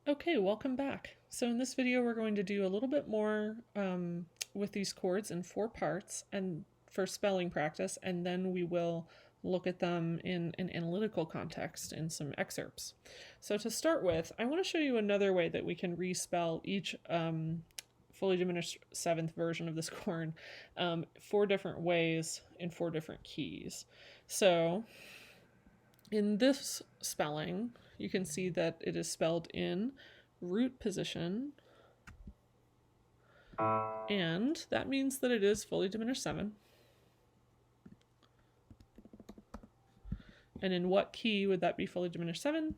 Okay, welcome back. So in this video, we're going to do a little bit more with these chords in 4 parts and for spelling practice, and then we will look at them in an analytical context in some excerpts. So to start with, I want to show you another way that we can respell each fully diminished 7th version of this chord 4 different ways in 4 different keys. So in this spelling, you can see that it is spelled in root position, and that means that it is fully diminished 7. And in what key would that be fully diminished 7?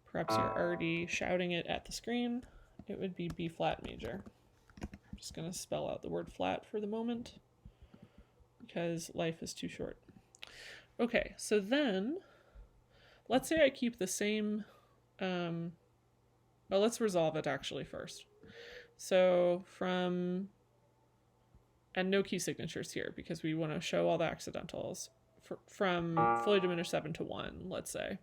Perhaps you're already shouting it at the screen. It would be B flat major. I'm just going to spell out the word flat for the moment because life is too short. Okay, so then let's say I keep the same, well, let's resolve it actually first. So and no key signatures here because we want to show all the accidentals from fully diminished 7 to 1, let's say.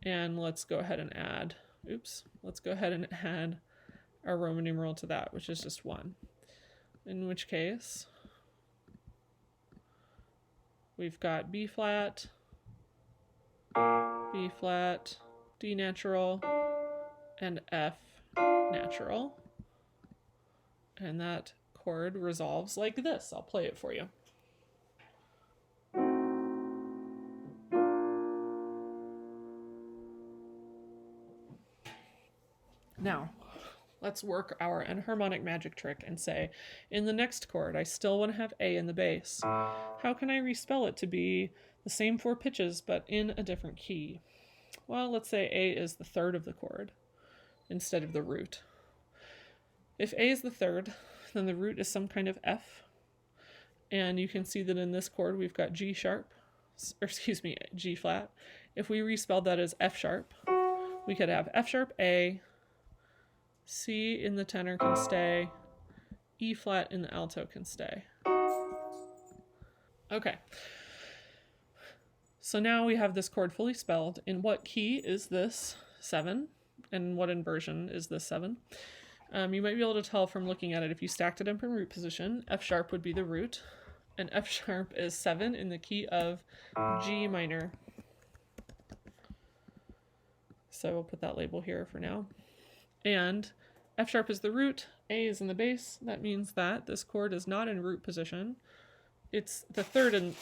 And let's go ahead and add, let's go ahead and add our Roman numeral to that, which is just 1. In which case, we've got B flat, D natural, and F natural. And that chord resolves like this. I'll play it for you. Now, let's work our enharmonic magic trick and say, in the next chord, I still want to have A in the bass. How can I respell it to be the same 4 pitches, but in a different key? Well, let's say A is the 3rd of the chord instead of the root. If A is the 3rd, then the root is some kind of F. And you can see that in this chord, we've got G flat. If we respelled that as F sharp, we could have F sharp A, C in the tenor can stay, E flat in the alto can stay. Okay. So now we have this chord fully spelled. In what key is this 7? And what inversion is this 7? You might be able to tell from looking at it if you stacked it up in root position. F sharp would be the root, and F sharp is 7 in the key of G minor. So we'll put that label here for now. And F sharp is the root, A is in the bass. That means that this chord is not in root position. It's the 3rd and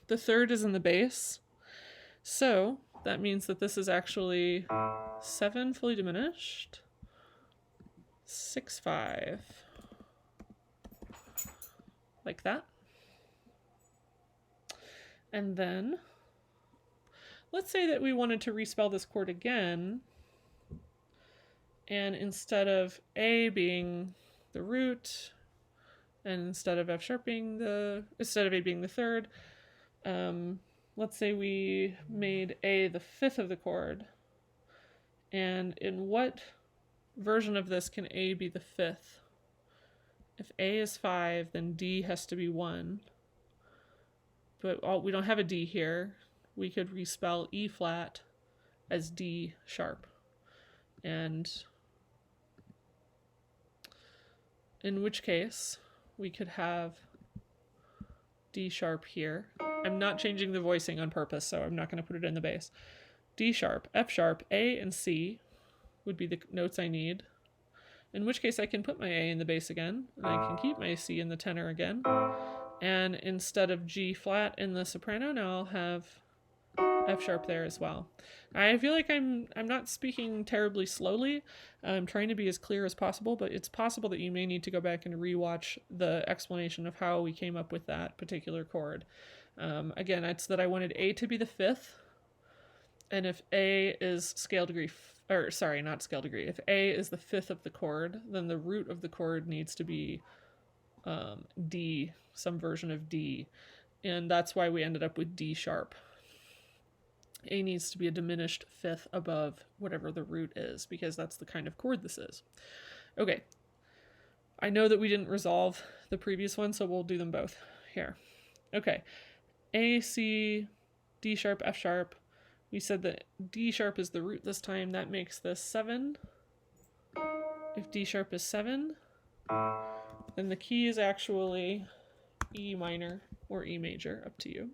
the 3rd is in the bass. So that means that this is actually 7 fully diminished, 6, 5, like that. And then let's say that we wanted to respell this chord again, and instead of A being the root, and instead of F sharp being instead of A being the 3rd, let's say we made A the 5th of the chord. And in what version of this can A be the 5th? If A is 5, then D has to be 1. But we don't have a D here. We could respell E flat as D sharp. And in which case, we could have D sharp here. I'm not changing the voicing on purpose, so I'm not going to put it in the bass. D sharp, F sharp, A, and C would be the notes I need. In which case I can put my A in the bass again, and I can keep my C in the tenor again. And instead of G flat in the soprano, now I'll have F sharp there as well. I feel like I'm not speaking terribly slowly. I'm trying to be as clear as possible, but it's possible that you may need to go back and rewatch the explanation of how we came up with that particular chord. Again, it's that I wanted A to be the 5th, and if A is scale degree, not scale degree, if A is the 5th of the chord, then the root of the chord needs to be D, some version of D, and that's why we ended up with D sharp. A needs to be a diminished 5th above whatever the root is, because that's the kind of chord this is. Okay, I know that we didn't resolve the previous one, so we'll do them both here. Okay, A, C, D sharp, F sharp, We said that D sharp is the root this time. That makes this 7. If D sharp is 7, then the key is actually E minor or E major, up to you.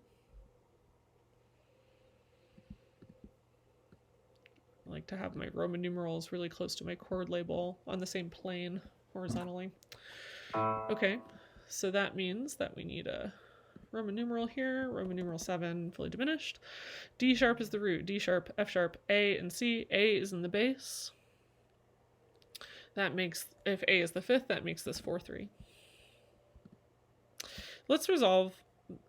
I like to have my Roman numerals really close to my chord label on the same plane horizontally. Okay, so that means that we need a Roman numeral here, Roman numeral 7, fully diminished. D sharp is the root, D sharp, F sharp, A, and C. A is in the bass. That makes, if A is the 5th, that makes this 4-3. Let's resolve,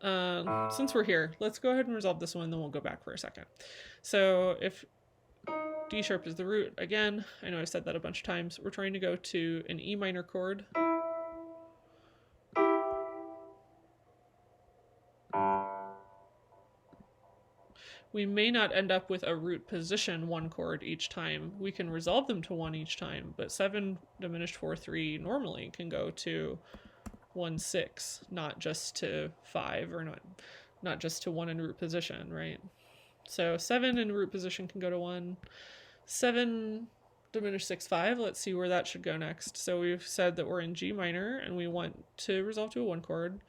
since we're here, let's go ahead and resolve this one, then we'll go back for a second. So if D sharp is the root, again, I know I've said that a bunch of times, we're trying to go to an E minor chord. We may not end up with a root position 1 chord each time. We can resolve them to 1 each time, but 7 diminished 4-3 normally can go to 1-6, not just to 5, or not just to 1 in root position, right? So 7 in root position can go to 1. 7 diminished 6-5. Let's see where that should go next. So we've said that we're in G minor and we want to resolve to a 1 chord.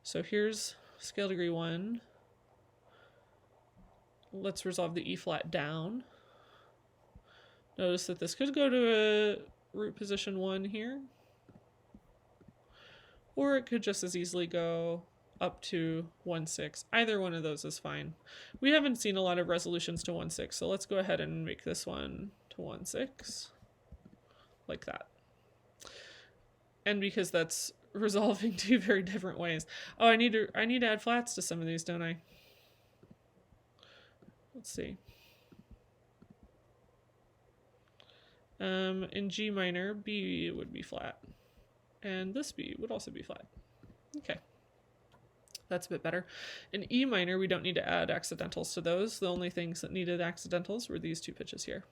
So here's scale degree 1. Let's resolve the E flat down. Notice that this could go to a root position 1 here, or it could just as easily go up to 1-6. Either one of those is fine. We haven't seen a lot of resolutions to 1-6, so let's go ahead and make this one to 1-6, like that. And because that's resolving 2 very different ways. Oh, I need to add flats to some of these, don't I? Let's see. In G minor, B would be flat. And this B would also be flat. Okay. That's a bit better. In E minor, we don't need to add accidentals to those. The only things that needed accidentals were these 2 pitches here.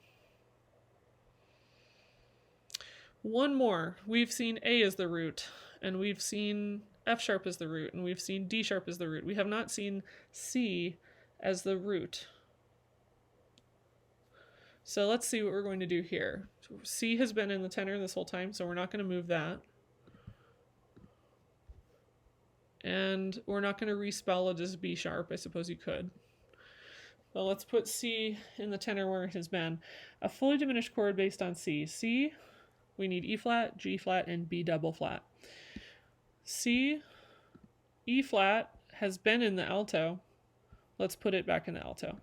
One more. We've seen A as the root, and we've seen F sharp as the root, and we've seen D sharp as the root. We have not seen C as the root. So let's see what we're going to do here. C has been in the tenor this whole time, so we're not going to move that. And we're not going to respell it as B sharp. I suppose you could. Well, let's put C in the tenor where it has been. A fully diminished chord based on C. C, we need E flat, G flat, and B double flat. C, E flat has been in the alto. Let's put it back in the alto.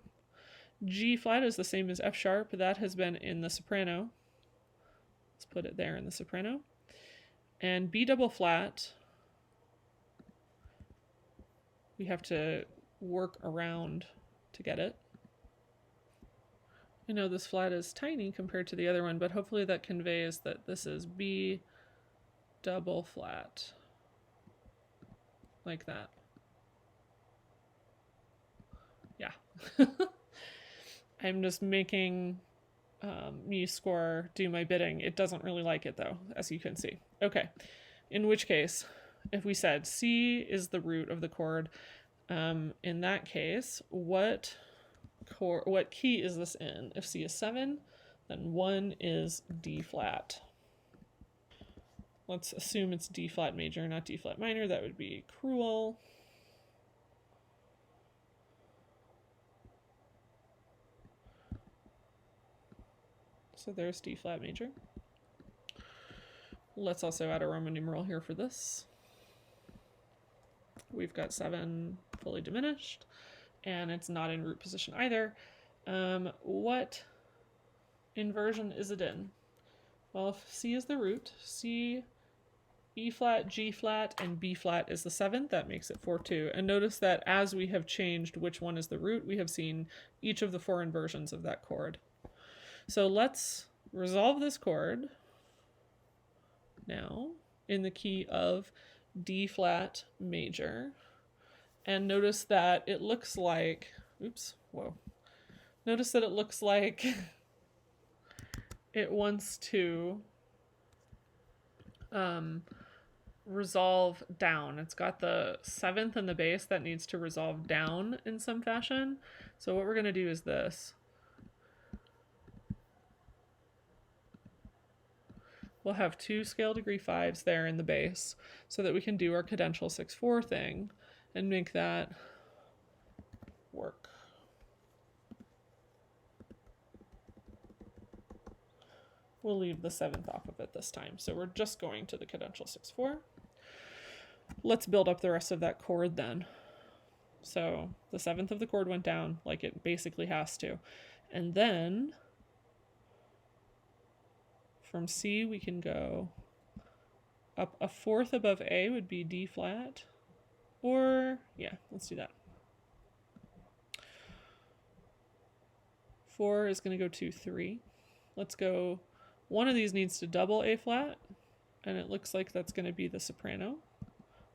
G flat is the same as F sharp. That has been in the soprano. Let's put it there in the soprano. And B double flat, we have to work around to get it. I know this flat is tiny compared to the other one, but hopefully that conveys that this is B double flat, like that. Yeah. I'm just making MuseScore do my bidding. It doesn't really like it though, as you can see. Okay, in which case, if we said C is the root of the chord, in that case, what key is this in? If C is 7, then 1 is D flat. Let's assume it's D flat major, not D flat minor. That would be cruel. So there's D flat major. Let's also add a Roman numeral here for this. We've got 7 fully diminished, and it's not in root position either. What inversion is it in? Well, if C is the root, C, E flat, G flat, and B flat is the 7th. That makes it 4-2. And notice that as we have changed which one is the root, we have seen each of the 4 inversions of that chord. So let's resolve this chord now in the key of D flat major. And notice that it looks like, notice that it looks like it wants to resolve down. It's got the 7th in the bass that needs to resolve down in some fashion. So what we're going to do is this. We'll have 2 scale degree 5s there in the bass so that we can do our cadential 6/4 thing and make that work. We'll leave the 7th off of it this time. So we're just going to the cadential 6/4. Let's build up the rest of that chord then. So the 7th of the chord went down like it basically has to. And then from C we can go up a 4th above A would be D flat. Or, yeah, let's do that. 4 is going to go to 3. Let's go, one of these needs to double A flat, and it looks like that's going to be the soprano.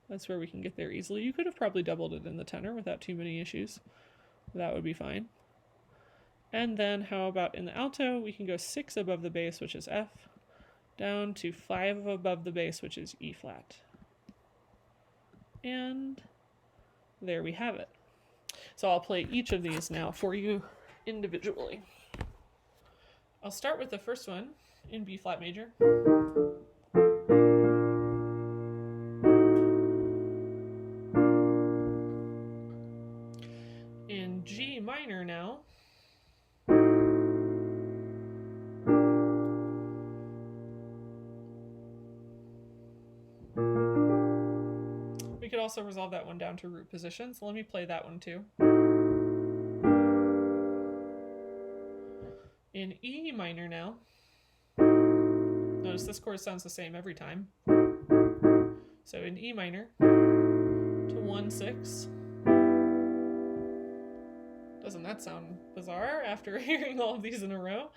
That's where we can get there easily. You could have probably doubled it in the tenor without too many issues. That would be fine. And then how about in the alto, we can go 6 above the bass, which is F, down to 5 above the bass, which is E flat. And there we have it. So I'll play each of these now for you individually. I'll start with the first one in B flat major. In G minor now. We could also resolve that one down to root position, so let me play that one too. In E minor now. Notice this chord sounds the same every time. So in E minor to 1/6. Doesn't that sound bizarre after hearing all of these in a row?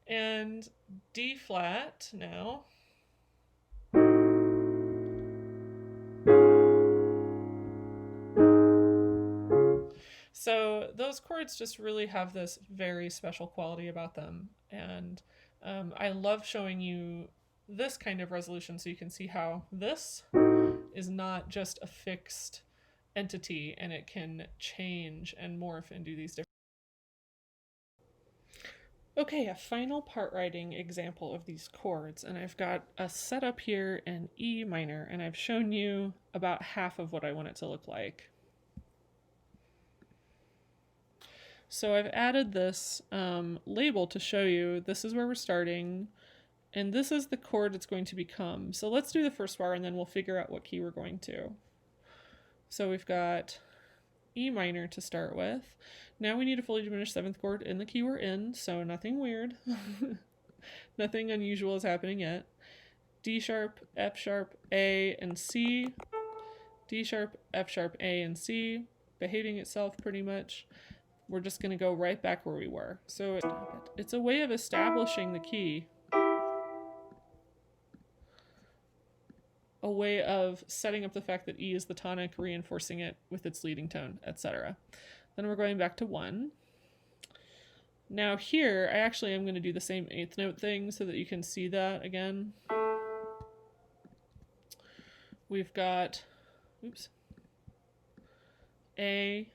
And D flat now. So those chords just really have this very special quality about them. And I love showing you this kind of resolution so you can see how this is not just a fixed entity and it can change and morph and do these different. Okay, a final part writing example of these chords, and I've got a setup here in E minor, and I've shown you about half of what I want it to look like. So I've added this label to show you this is where we're starting, and this is the chord it's going to become. So let's do the first bar, and then we'll figure out what key we're going to. So we've got E minor to start with. Now we need a fully diminished 7th chord in the key we're in, so nothing weird. Nothing unusual is happening yet. D sharp, F sharp, A, and C. D sharp, F sharp, A, and C, behaving itself pretty much. We're just going to go right back where we were. So it's a way of establishing the key. A way of setting up the fact that E is the tonic, reinforcing it with its leading tone, etc. Then we're going back to 1. Now here, I actually am going to do the same 8th note thing so that you can see that again. We've got, A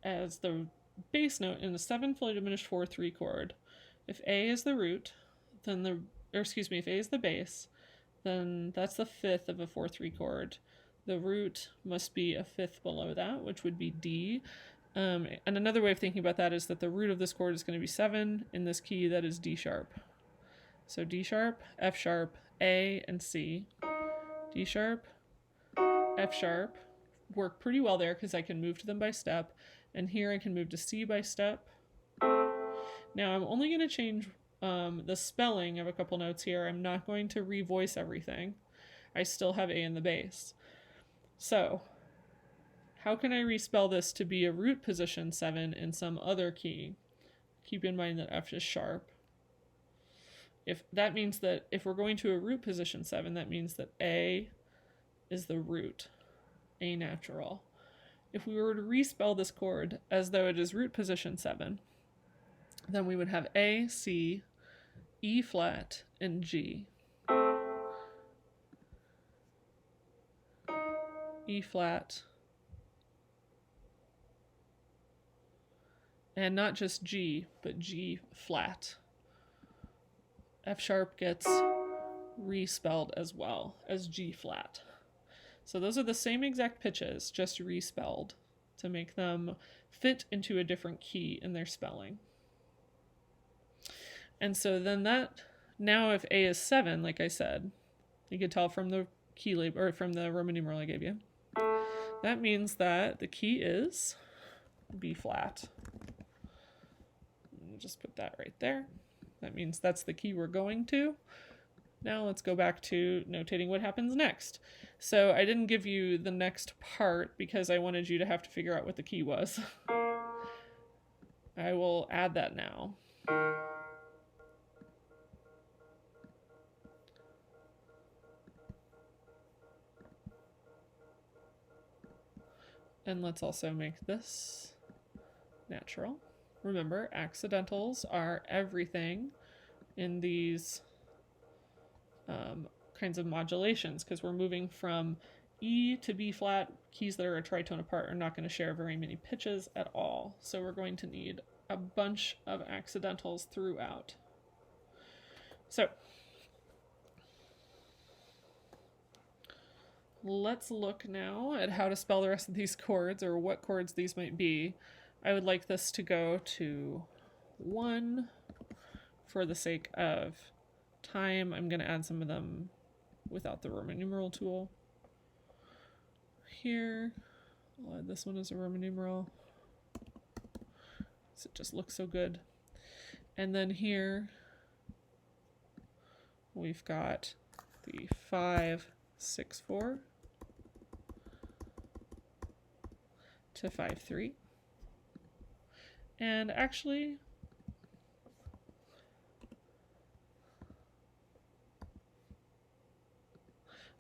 as the bass note in the 7 fully diminished 4/3 chord. If A is the root, then if A is the bass, then that's the 5th of a 4/3 chord. The root must be a 5th below that, which would be D. And another way of thinking about that is that the root of this chord is going to be 7 in this key, that is D sharp. So D sharp, F sharp, A, and C. D sharp, F sharp, work pretty well there because I can move to them by step, and here I can move to C by step. Now I'm only going to change the spelling of a couple notes here. I'm not going to revoice everything. I still have A in the bass. So how can I respell this to be a root position 7 in some other key? Keep in mind that F is sharp. If that means that if we're going to a root position 7, that means that A is the root, A natural. If we were to respell this chord as though it is root position 7, then we would have A, C, E flat, and G. E flat, and not just G, but G flat. F sharp gets respelled as well as G flat. So those are the same exact pitches, just respelled to make them fit into a different key in their spelling. And so then now if A is 7, like I said, you could tell from the key label, or from the Roman numeral I gave you, that means that the key is B flat. Just put that right there. That means that's the key we're going to. Now let's go back to notating what happens next. So I didn't give you the next part because I wanted you to have to figure out what the key was. I will add that now. And let's also make this natural. Remember, accidentals are everything in these kinds of modulations, because we're moving from E to B flat. Keys that are a tritone apart are not going to share very many pitches at all. So we're going to need a bunch of accidentals throughout. So let's look now at how to spell the rest of these chords, or what chords these might be. I would like this to go to 1 for the sake of time. I'm going to add some of them without the Roman numeral tool. Here, I'll add this one as a Roman numeral, so it just looks so good. And then here, we've got the 5, 6, 4 to 5, 3. And actually,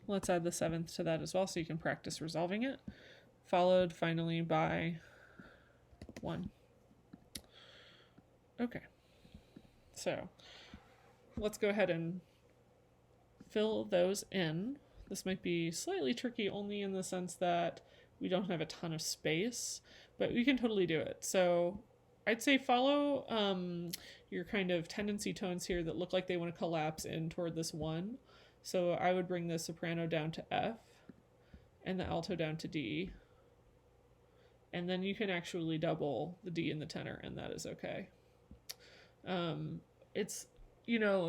let's add the 7th to that as well so you can practice resolving it, followed finally by 1. Okay, so let's go ahead and fill those in. This might be slightly tricky only in the sense that we don't have a ton of space, but we can totally do it. So I'd say follow your kind of tendency tones here that look like they want to collapse in toward this 1. So I would bring the soprano down to F and the alto down to D. And then you can actually double the D and the tenor, and that is okay. It's,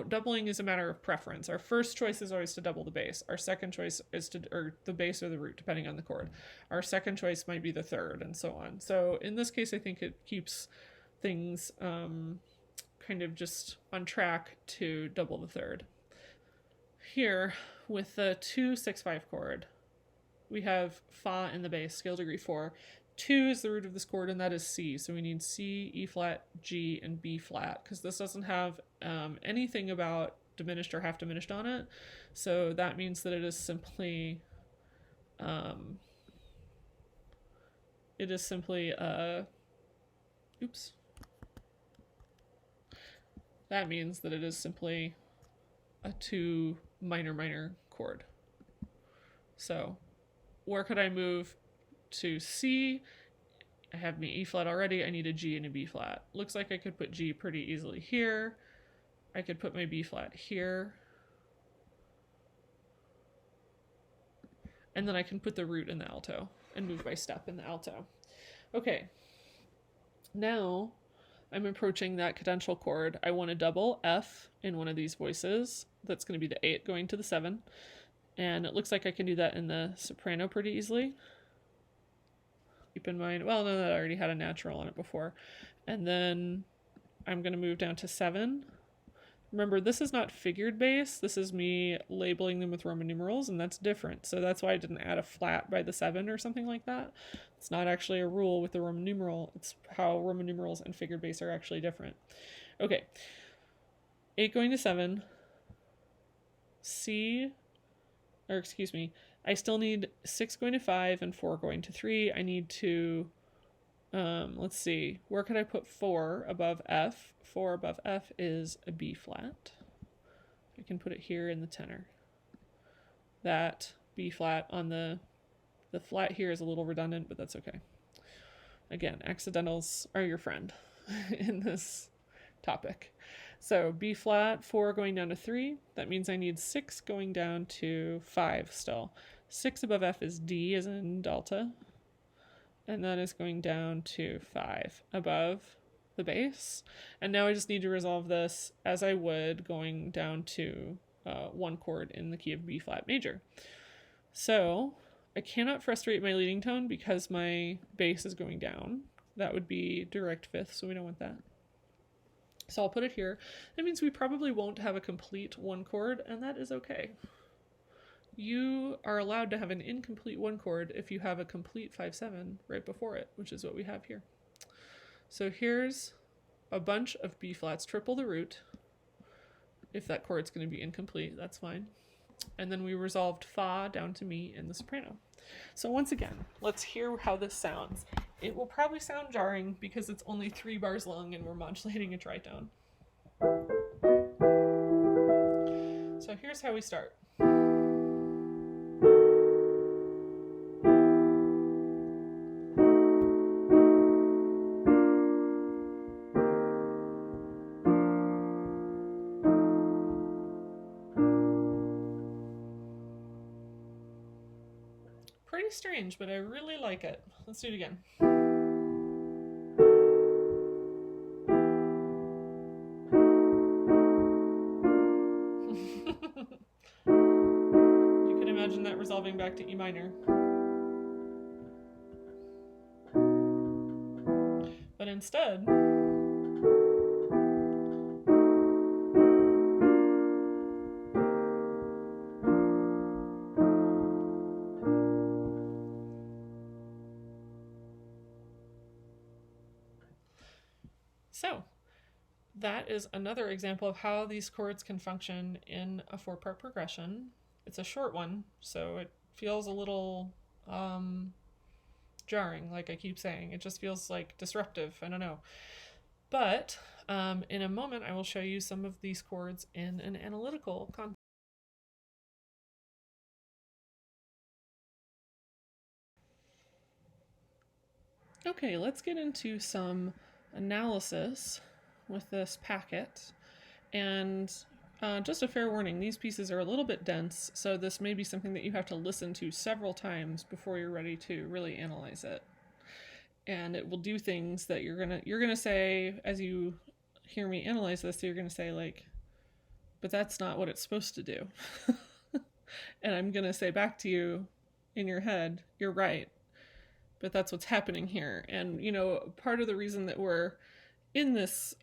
doubling is a matter of preference. Our first choice is always to double the bass. Our second choice is or the bass or the root, depending on the chord. Our second choice might be the third, and so on. So in this case, I think it keeps things kind of just on track to double the third. Here, with the 2, 6, 5 chord, we have Fa in the bass, scale degree 4. 2 is the root of this chord, and that is C. So we need C, E flat, G, and B flat, because this doesn't have anything about diminished or half diminished on it. So that means that it is simply that means that it is simply a 2 minor chord. So where could I move to C? I have my E flat already. I need a G and a B flat. Looks like I could put G pretty easily here. I could put my B flat here. And then I can put the root in the alto and move by step in the alto. Okay. Now I'm approaching that cadential chord. I want to double F in one of these voices. That's going to be the 8 going to the 7. And it looks like I can do that in the soprano pretty easily. Keep in mind, well, no, that already had a natural on it before. And then I'm going to move down to 7. Remember, this is not figured bass. This is me labeling them with Roman numerals, and that's different. So that's why I didn't add a flat by the 7 or something like that. It's not actually a rule with the Roman numeral. It's how Roman numerals and figured bass are actually different. Okay. 8 going to 7. C, or excuse me, I still need 6 going to 5 and 4 going to 3. I need to, let's see, where could I put 4 above F? 4 above F is a B flat. I can put it here in the tenor. That B flat on the The flat here is a little redundant, but that's okay. Again, accidentals are your friend in this topic. So B flat, 4 going down to 3. That means I need 6 going down to 5 still. 6 above F is D as in delta. And that is going down to 5 above the bass. And now I just need to resolve this as I would going down to 1 chord in the key of B flat major. So I cannot frustrate my leading tone because my bass is going down. That would be direct fifth, so we don't want that. So I'll put it here. That means we probably won't have a complete 1 chord, and that is okay. You are allowed to have an incomplete 1 chord if you have a complete 5/7 right before it, which is what we have here. So here's a bunch of B flats, triple the root. If that chord's going to be incomplete, that's fine. And then we resolved fa down to mi in the soprano. So once again, let's hear how this sounds. It will probably sound jarring because it's only 3 bars long and we're modulating a tritone. So here's how we start. Pretty strange, but I really like it. Let's do it again. You can imagine that resolving back to E minor. But instead, so that is another example of how these chords can function in a 4-part progression. It's a short one, so it feels a little jarring, like I keep saying. It just feels like disruptive. I don't know. But in a moment, I will show you some of these chords in an analytical context. Okay, let's get into some analysis with this packet. And just a fair warning, these pieces are a little bit dense, so this may be something that you have to listen to several times before you're ready to really analyze it. And it will do things that you're gonna say as you hear me analyze this, you're gonna say like, but that's not what it's supposed to do. And I'm gonna say back to you in your head, you're right, but that's what's happening here. And part of the reason that we're in this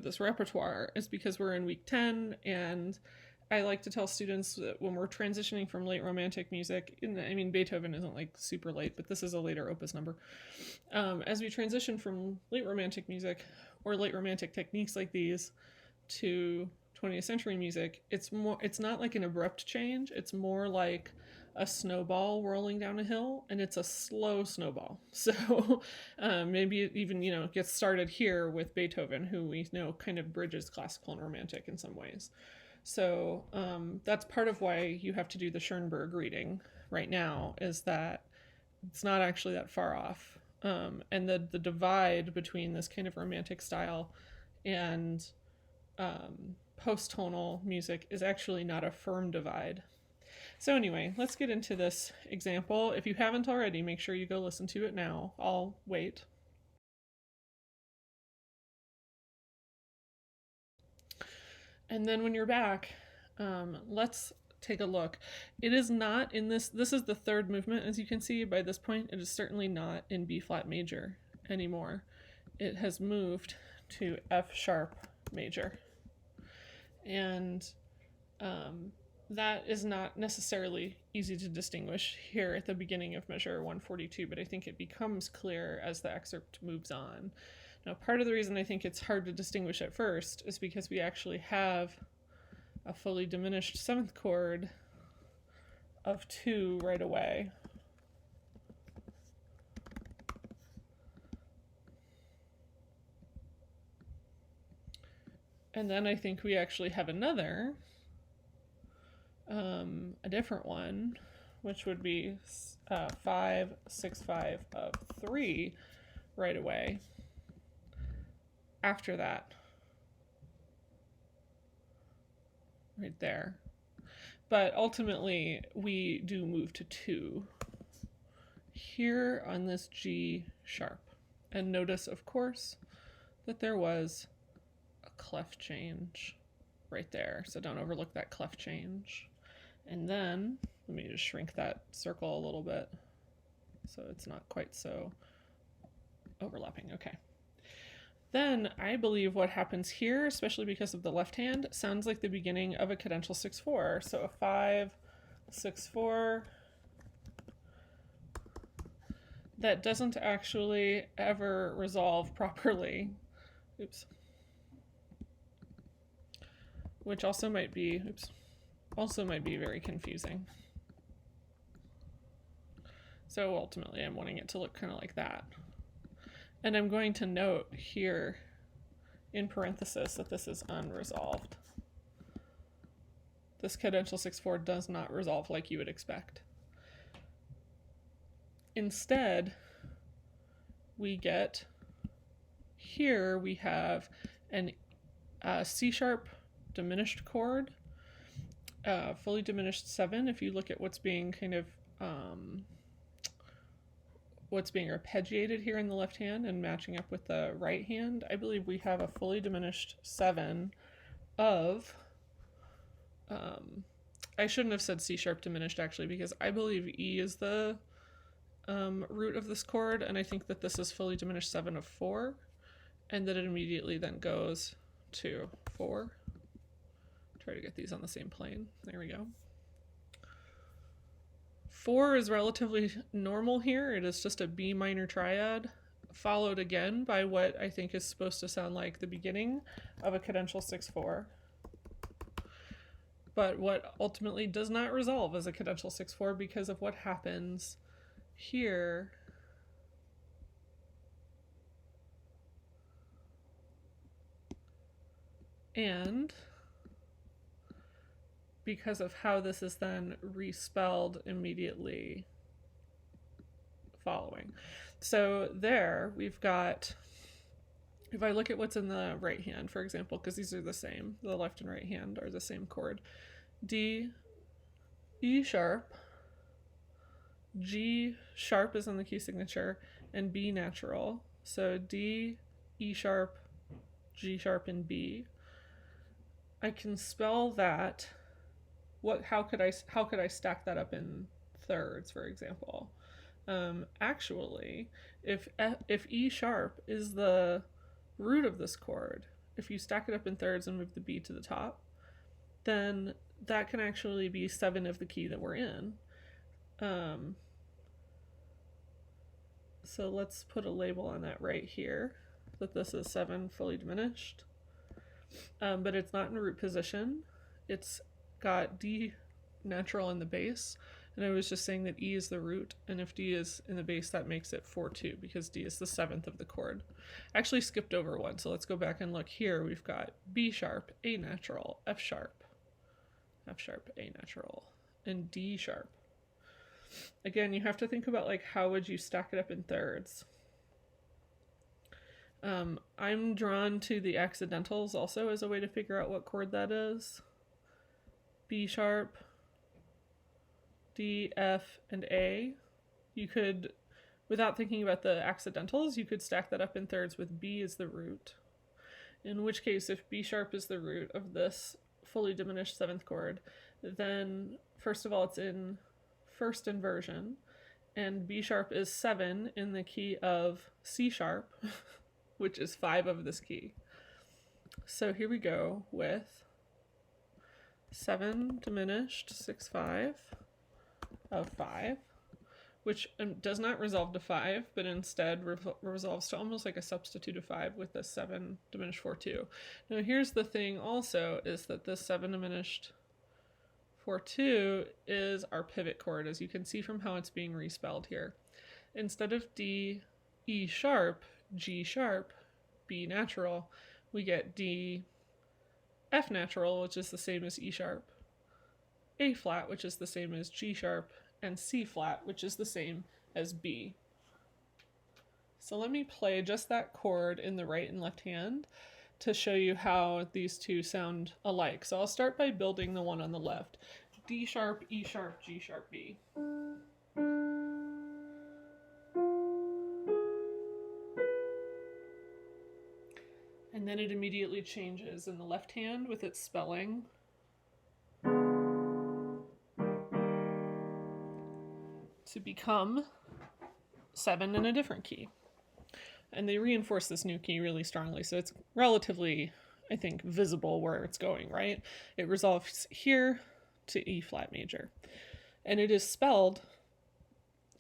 this repertoire is because we're in week 10, and I like to tell students that when we're transitioning from late romantic music, Beethoven isn't like super late, but this is a later opus number. As we transition from late romantic music or late romantic techniques like these to 20th century music, it's not like an abrupt change. It's more like a snowball rolling down a hill, and it's a slow snowball. So maybe it even gets started here with Beethoven, who we know kind of bridges classical and romantic in some ways. So that's part of why you have to do the Schoenberg reading right now, is that it's not actually that far off. And the divide between this kind of romantic style and post-tonal music is actually not a firm divide. So anyway, let's get into this example. If you haven't already, make sure you go listen to it now. I'll wait. And then when you're back, let's take a look. It is not in this is the third movement, as you can see by this point. It is certainly not in B flat major anymore. It has moved to F sharp major. And that is not necessarily easy to distinguish here at the beginning of measure 142, but I think it becomes clear as the excerpt moves on. Now, part of the reason I think it's hard to distinguish at first is because we actually have a fully diminished 7th chord of 2 right away. And then I think we actually have another, a different one, which would be 5, 6, 5 of 3 right away. After that, right there. But ultimately, we do move to 2 here on this G sharp. And notice, of course, that there was a clef change right there. So don't overlook that clef change. And then, let me just shrink that circle a little bit so it's not quite so overlapping. Okay. Then I believe what happens here, especially because of the left hand, sounds like the beginning of a cadential 6/4. So a 5, 6/4 that doesn't actually ever resolve properly. Oops. Which also might be, very confusing. So ultimately I'm wanting it to look kind of like that. And I'm going to note here in parenthesis that this is unresolved. This cadential 6/4 does not resolve like you would expect. Instead, we get, here we have an C sharp diminished chord, fully diminished 7. If you look at what's being kind of what's being arpeggiated here in the left hand and matching up with the right hand, I believe we have a fully diminished 7 of, I shouldn't have said C sharp diminished actually, because I believe E is the root of this chord, and I think that this is fully diminished 7 of 4, and that it immediately then goes to 4. Try to get these on the same plane. There we go. 4 is relatively normal here. It is just a B minor triad, followed again by what I think is supposed to sound like the beginning of a cadential 6/4. But what ultimately does not resolve as a cadential 6/4 because of what happens here. And because of how this is then respelled immediately following. So there we've got, if I look at what's in the right hand, for example, because these are the same, the left and right hand are the same chord, D, E sharp, G sharp is in the key signature, and B natural. So D, E sharp, G sharp, and B. I can spell that. How could I stack that up in thirds, for example? Actually, if E sharp is the root of this chord, if you stack it up in thirds and move the B to the top, then that can actually be 7 of the key that we're in. So let's put a label on that right here, that this is 7 fully diminished. But it's not in root position. It's got D natural in the bass, and I was just saying that E is the root, and if D is in the bass, that makes it 4/2 because D is the 7th of the chord. I actually skipped over one, so let's go back and look here. We've got B sharp, A natural, F sharp, A natural, and D sharp. Again, you have to think about like how would you stack it up in thirds. I'm drawn to the accidentals also as a way to figure out what chord that is. B sharp, D, F, and A. You could, without thinking about the accidentals, you could stack that up in thirds with B as the root. In which case, if B sharp is the root of this fully diminished 7th chord, then first of all, it's in first inversion, and B sharp is 7 in the key of C sharp, which is 5 of this key. So here we go with 7 diminished 6/5 of 5, which does not resolve to 5, but instead resolves to almost like a substitute of 5 with the 7 diminished 4/2. Now here's the thing also, is that this 7 diminished 4/2 is our pivot chord, as you can see from how it's being respelled here. Instead of D, E sharp, G sharp, B natural, we get D, F natural, which is the same as E sharp, A flat, which is the same as G sharp, and C flat, which is the same as B. So let me play just that chord in the right and left hand to show you how these two sound alike. So I'll start by building the one on the left. D sharp, E sharp, G sharp, B. And then it immediately changes in the left hand with its spelling. To become 7 in a different key. And they reinforce this new key really strongly, so it's relatively, I think, visible where it's going, right? It resolves here to E flat major. And it is spelled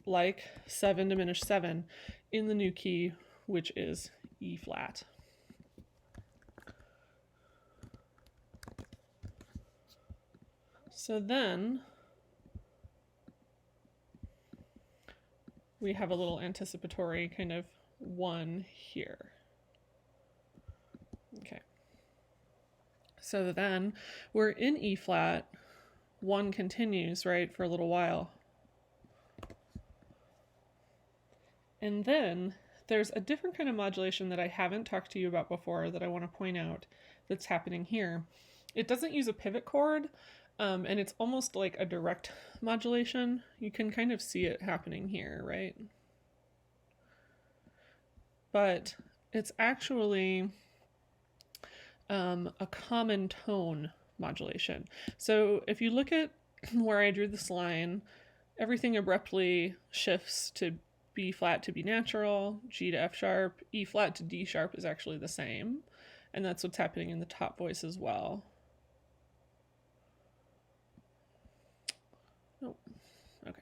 like 7 diminished 7 in the new key, which is E flat. So then we have a little anticipatory kind of one here. Okay. So then we're in E flat, one continues, right, for a little while. And then there's a different kind of modulation that I haven't talked to you about before that I want to point out that's happening here. It doesn't use a pivot chord, and it's almost like a direct modulation. You can kind of see it happening here, right? But it's actually a common tone modulation. So if you look at where I drew this line, everything abruptly shifts to B flat to B natural, G to F sharp, E flat to D sharp is actually the same. And that's what's happening in the top voice as well. Oh, okay.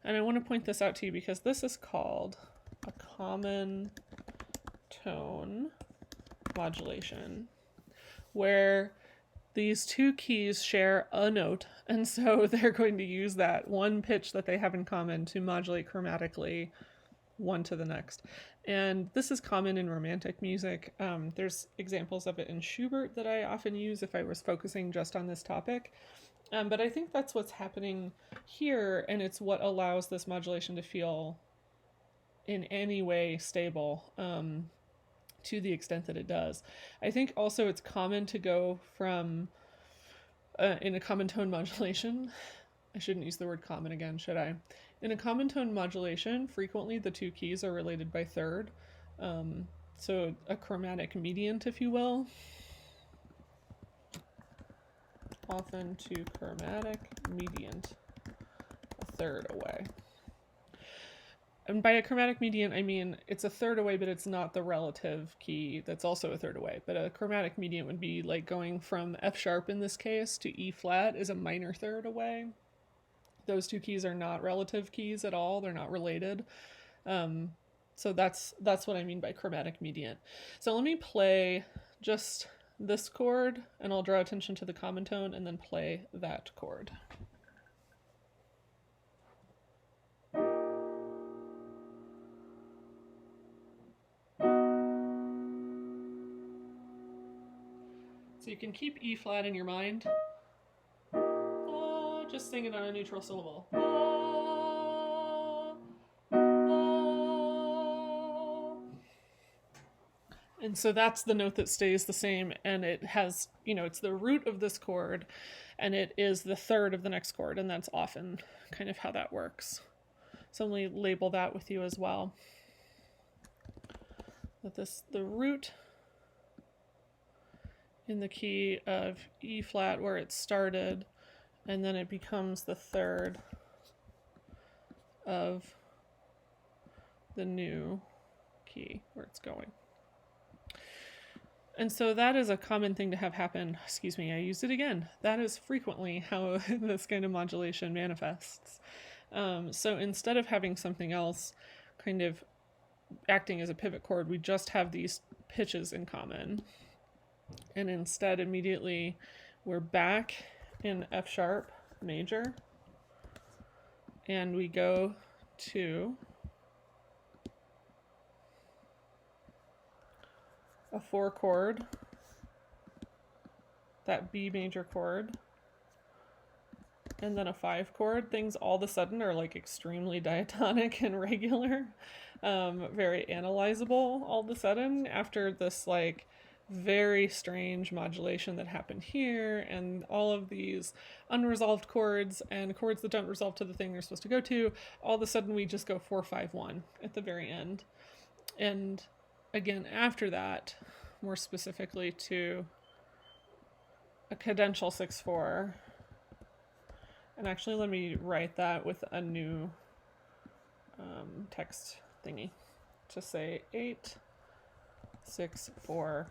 And I want to point this out to you because this is called a common tone modulation, where these two keys share a note, and so they're going to use that one pitch that they have in common to modulate chromatically one to the next. And this is common in romantic music. There's examples of it in Schubert that I often use if I was focusing just on this topic. But I think that's what's happening here, and it's what allows this modulation to feel in any way stable, to the extent that it does. I think also it's common to go from, in a common tone modulation, I shouldn't use the word common again, should I? In a common tone modulation, frequently the two keys are related by third. So a chromatic mediant, if you will. Often to chromatic mediant, a third away. And by a chromatic mediant, I mean it's a third away, but it's not the relative key that's also a third away. But a chromatic mediant would be like going from F sharp in this case to E flat is a minor third away. Those two keys are not relative keys at all. They're not related. So that's what I mean by chromatic mediant. So let me play just this chord, and I'll draw attention to the common tone, and then play that chord. So you can keep E flat in your mind. Just sing it on a neutral syllable. And so that's the note that stays the same, and it has, it's the root of this chord, and it is the third of the next chord, and that's often kind of how that works. So let me label that with you as well. That the root in the key of E flat where it started, and then it becomes the third of the new key where it's going. And so that is a common thing to have happen. Excuse me, I used it again. That is frequently how this kind of modulation manifests. So instead of having something else kind of acting as a pivot chord, we just have these pitches in common. And instead, immediately, we're back in F sharp major, and we go to a 4 chord, that B major chord, and then a 5 chord, things all of a sudden are like extremely diatonic and regular, very analyzable all of a sudden after this like very strange modulation that happened here, and all of these unresolved chords and chords that don't resolve to the thing they're supposed to go to. All of a sudden we just go 4-5-1 at the very end. And again, after that, more specifically to a cadential 6-4. And actually, let me write that with a new text thingy. Just say 8-6-4,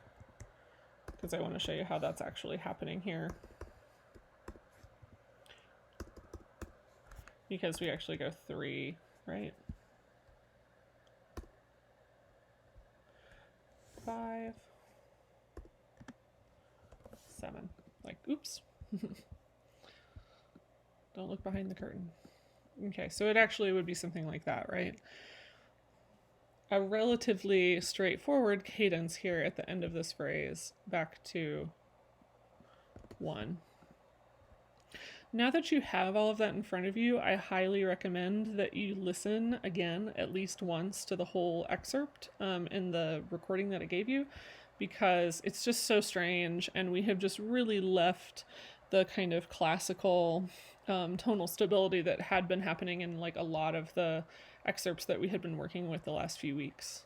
because I want to show you how that's actually happening here. Because we actually go 3, right? 5, 7. Like, oops. Don't look behind the curtain. Okay, so it actually would be something like that, right? A relatively straightforward cadence here at the end of this phrase, back to 1. Now that you have all of that in front of you, I highly recommend that you listen again at least once to the whole excerpt in the recording that I gave you, because it's just so strange, and we have just really left the kind of classical tonal stability that had been happening in like a lot of the excerpts that we had been working with the last few weeks.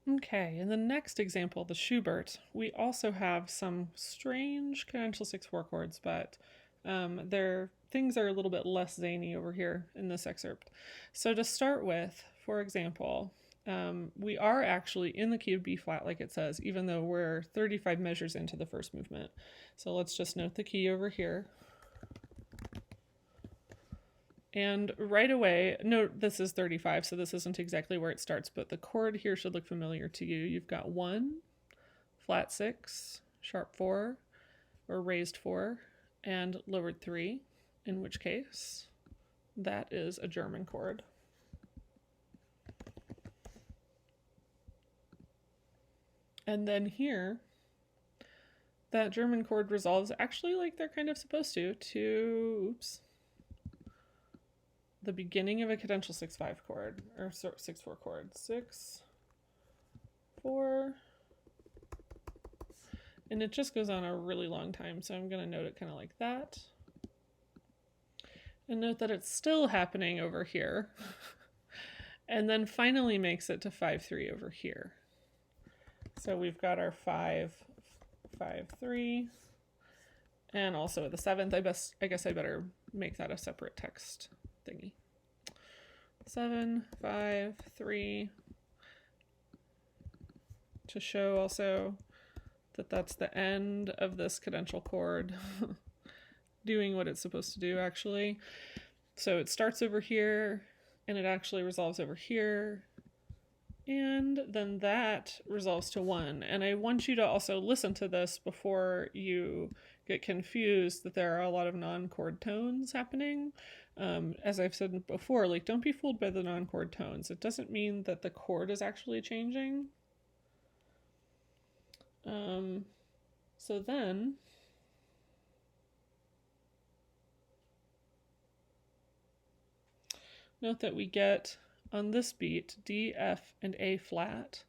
Okay, in the next example, the Schubert, we also have some strange cadential 6-4 chords, but things are a little bit less zany over here in this excerpt. So to start with, for example, we are actually in the key of B flat, like it says, even though we're 35 measures into the first movement. So let's just note the key over here. And right away, note this is 35, so this isn't exactly where it starts, but the chord here should look familiar to you. You've got 1, flat 6, sharp 4, or raised 4, and lowered 3, in which case that is a German chord. And then here, that German chord resolves actually like they're kind of supposed to oops, the beginning of a cadential 6-5 chord, or 6-4 chord. 6, 4, and it just goes on a really long time, so I'm going to note it kind of like that. And note that it's still happening over here, and then finally makes it to 5-3 over here. So we've got our 5-5-3, and also the 7th. I guess I better make that a separate text thingy. 7-5-3, to show also that that's the end of this cadential chord doing what it's supposed to do actually. So it starts over here and it actually resolves over here, and then that resolves to 1. And I want you to also listen to this before you get confused that there are a lot of non-chord tones happening. As I've said before, like, don't be fooled by the non-chord tones. It doesn't mean that the chord is actually changing. So then note that we get on this beat D, F, and A flat,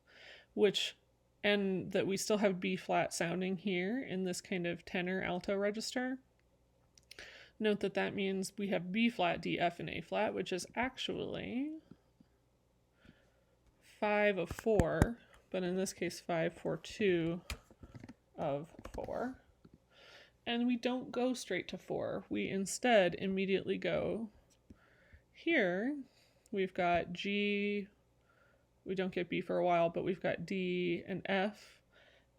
and that we still have B flat sounding here in this kind of tenor alto register. Note that that means we have B flat, D, F, and A flat, which is actually 5 of 4, but in this case 5-4-2 of 4. And we don't go straight to 4. We instead immediately go here. We've got G, we don't get B for a while, but we've got D and F.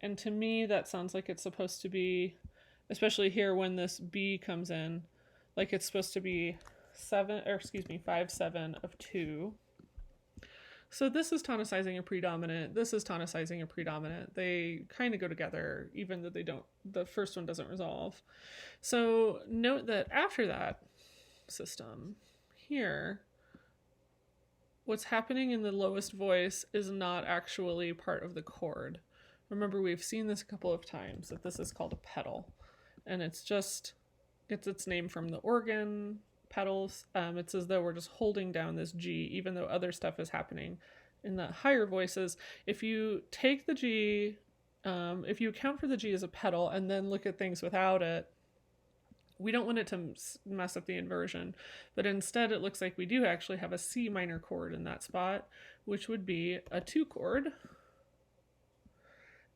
And to me, that sounds like it's supposed to be, especially here when this B comes in, like it's supposed to be 5-7 of 2. So this is tonicizing a predominant, this is tonicizing a predominant. They kind of go together, even though they don't, the first one doesn't resolve. So note that after that system here, what's happening in the lowest voice is not actually part of the chord, remember we've seen this a couple of times, that this is called a pedal. And it's just, gets its name from the organ pedals. It's as though we're just holding down this G, even though other stuff is happening in the higher voices. If you take the G, if you account for the G as a pedal and then look at things without it, we don't want it to mess up the inversion, but instead it looks like we do actually have a C minor chord in that spot, which would be a 2 chord.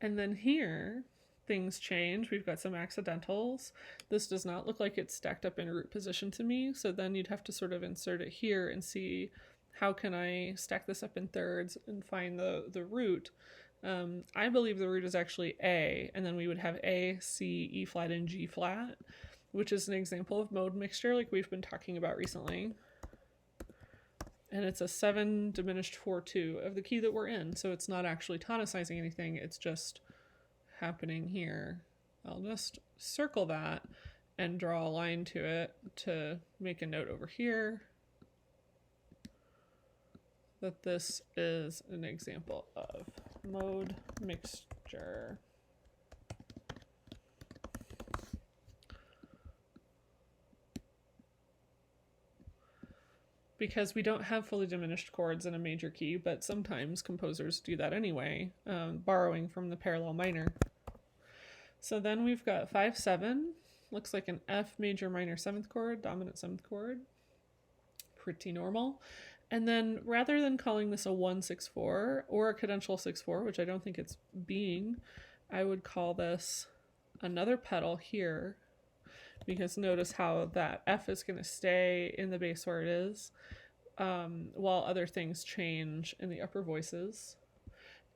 And then here, things change. We've got some accidentals. This does not look like it's stacked up in root position to me, so then you'd have to sort of insert it here and see how can I stack this up in thirds and find the root. I believe the root is actually A, and then we would have A, C, E flat, and G flat, which is an example of mode mixture like we've been talking about recently. And it's a 7 diminished 4-2 of the key that we're in, so it's not actually tonicizing anything, it's just happening here. I'll just circle that and draw a line to it to make a note over here that this is an example of mode mixture. Because we don't have fully diminished chords in a major key, but sometimes composers do that anyway, borrowing from the parallel minor. So then we've got 5-7, looks like an F major minor 7th chord, dominant 7th chord, pretty normal. And then rather than calling this a 1-6-4 or a cadential 6-4, which I don't think it's being, I would call this another pedal here, because notice how that F is going to stay in the bass where it is, while other things change in the upper voices,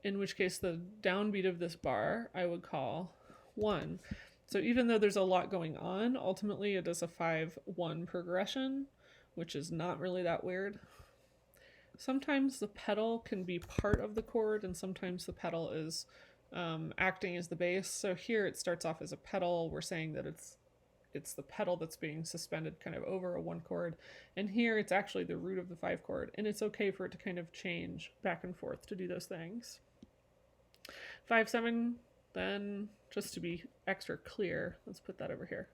in which case the downbeat of this bar I would call 1. So even though there's a lot going on, ultimately it is a 5-1 progression, which is not really that weird. Sometimes the pedal can be part of the chord, and sometimes the pedal is acting as the bass. So here it starts off as a pedal. We're saying that it's the pedal that's being suspended kind of over a 1 chord, and here it's actually the root of the 5 chord, and it's okay for it to kind of change back and forth to do those things. 5-7, then, just to be extra clear, let's put that over here.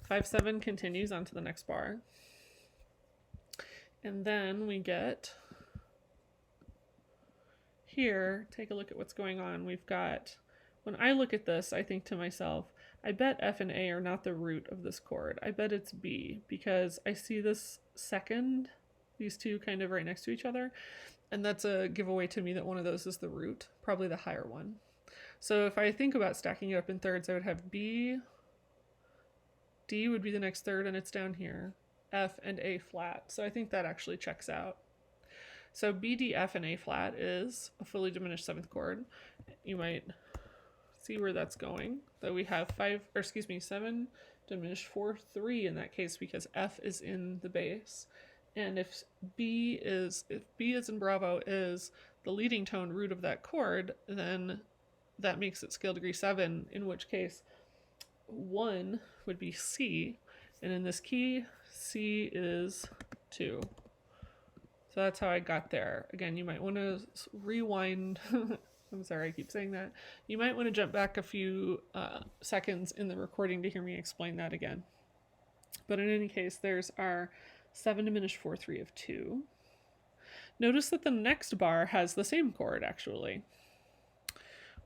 5-7 continues on to the next bar, and then we get here, take a look at what's going on. We've got, when I look at this, I think to myself, I bet F and A are not the root of this chord. I bet it's B, because I see this second, these two kind of right next to each other, and that's a giveaway to me that one of those is the root, probably the higher one. So if I think about stacking it up in thirds, I would have B, D would be the next third, and it's down here, F and A flat. So I think that actually checks out. So B, D, F, and A flat is a fully diminished 7th chord. You might see where that's going. Though we have 7 diminished 4-3 in that case, because F is in the bass. And if B is in Bravo is the leading tone root of that chord, then that makes it scale degree 7, in which case 1 would be C, and in this key, C is 2. So that's how I got there. Again, you might want to rewind. I'm sorry, I keep saying that. You might want to jump back a few seconds in the recording to hear me explain that again. But in any case, there's our 7 diminished 4-3 of 2. Notice that the next bar has the same chord, actually.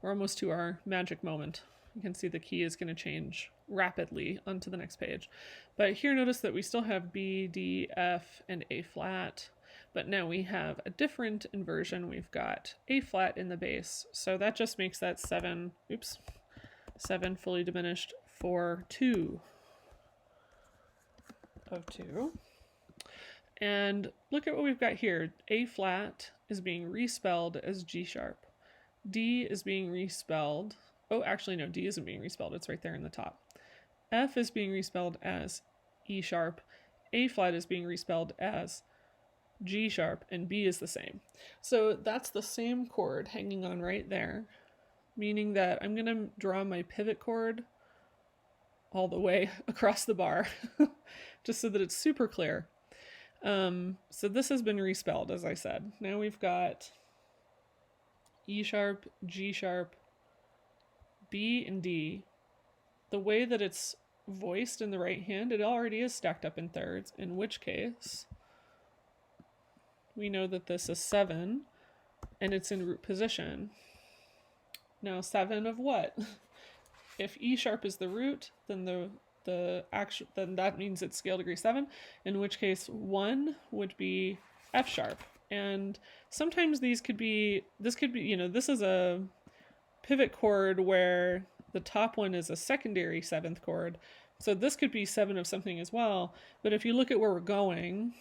We're almost to our magic moment. You can see the key is going to change rapidly onto the next page. But here, notice that we still have B, D, F, and A flat. But now we have a different inversion. We've got A flat in the bass. So that just makes that 7 fully diminished 4-2 of 2. And look at what we've got here. A flat is being respelled as G sharp. D is being respelled. Oh, actually, no, D isn't being respelled. It's right there in the top. F is being respelled as E sharp. A flat is being respelled as G sharp, and B is the same. So that's the same chord hanging on right there, meaning that I'm going to draw my pivot chord all the way across the bar, just so that it's super clear. So this has been respelled, as I said. Now we've got E sharp, G sharp, B and D, the way that it's voiced in the right hand, it already is stacked up in thirds, in which case we know that this is 7 and it's in root position. Now 7 of what? If E sharp is the root, then then that means it's scale degree 7, in which case 1 would be F sharp. And sometimes this could be, this is a pivot chord where the top one is a secondary 7th chord. So this could be 7 of something as well. But if you look at where we're going,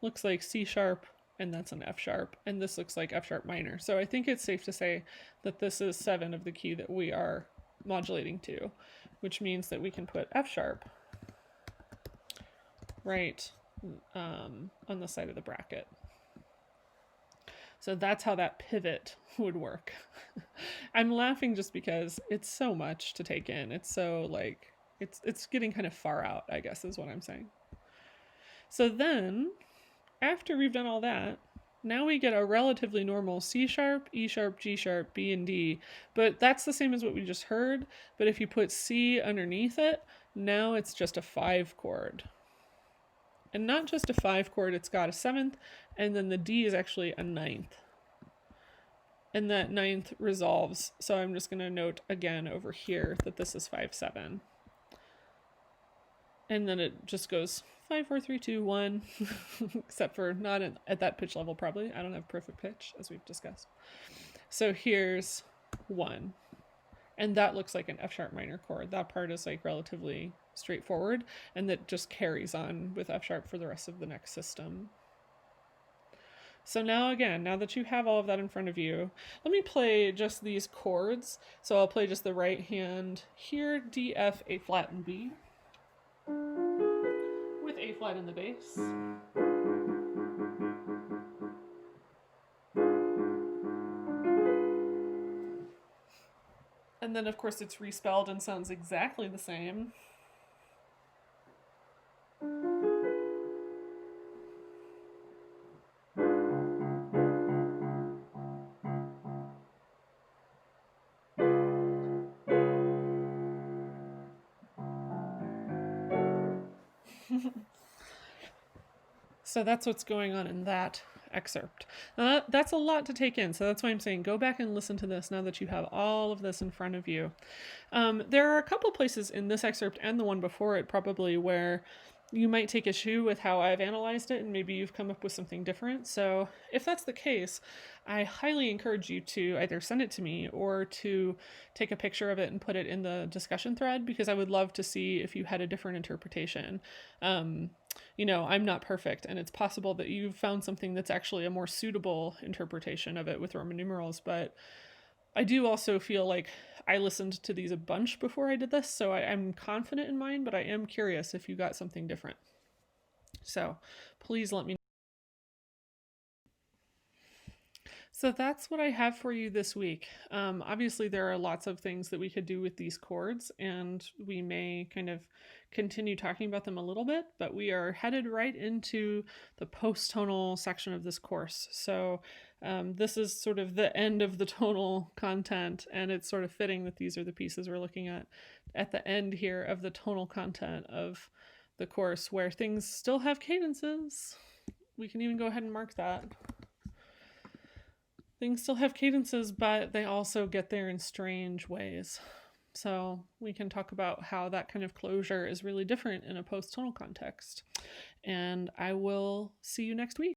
looks like C sharp, and that's an F sharp, and this looks like F sharp minor. So I think it's safe to say that this is 7 of the key that we are modulating to, which means that we can put F sharp right on the side of the bracket. So that's how that pivot would work. I'm laughing just because it's so much to take in. It's so like, it's getting kind of far out, I guess is what I'm saying. So then, after we've done all that, now we get a relatively normal C sharp, E sharp, G sharp, B, and D. But that's the same as what we just heard. But if you put C underneath it, now it's just a 5 chord. And not just a 5 chord, it's got a 7th, and then the D is actually a 9th. And that 9th resolves. So I'm just going to note again over here that this is 5-7. And then it just goes 5, 4, 3, 2, 1, except for not at that pitch level probably. I don't have perfect pitch, as we've discussed. So here's 1. And that looks like an F sharp minor chord. That part is like relatively straightforward, and that just carries on with F sharp for the rest of the next system. So now again, now that you have all of that in front of you, let me play just these chords. So I'll play just the right hand here, D, F, A flat, and B, with A flat in the bass. And then of course it's respelled and sounds exactly the same. So that's what's going on in that excerpt. Now that's a lot to take in, so that's why I'm saying go back and listen to this now that you have all of this in front of you. There are a couple places in this excerpt and the one before it probably where you might take issue with how I've analyzed it, and maybe you've come up with something different. So if that's the case, I highly encourage you to either send it to me or to take a picture of it and put it in the discussion thread, because I would love to see if you had a different interpretation. I'm not perfect, and it's possible that you've found something that's actually a more suitable interpretation of it with Roman numerals, but I do also feel like I listened to these a bunch before I did this, so I'm confident in mine, but I am curious if you got something different. So please let me know. So that's what I have for you this week. Obviously, there are lots of things that we could do with these chords, and we may kind of continue talking about them a little bit, but we are headed right into the post-tonal section of this course. So this is sort of the end of the tonal content, and it's sort of fitting that these are the pieces we're looking at the end here of the tonal content of the course, where things still have cadences. We can even go ahead and mark that. Things still have cadences, but they also get there in strange ways. So we can talk about how that kind of closure is really different in a post-tonal context. And I will see you next week.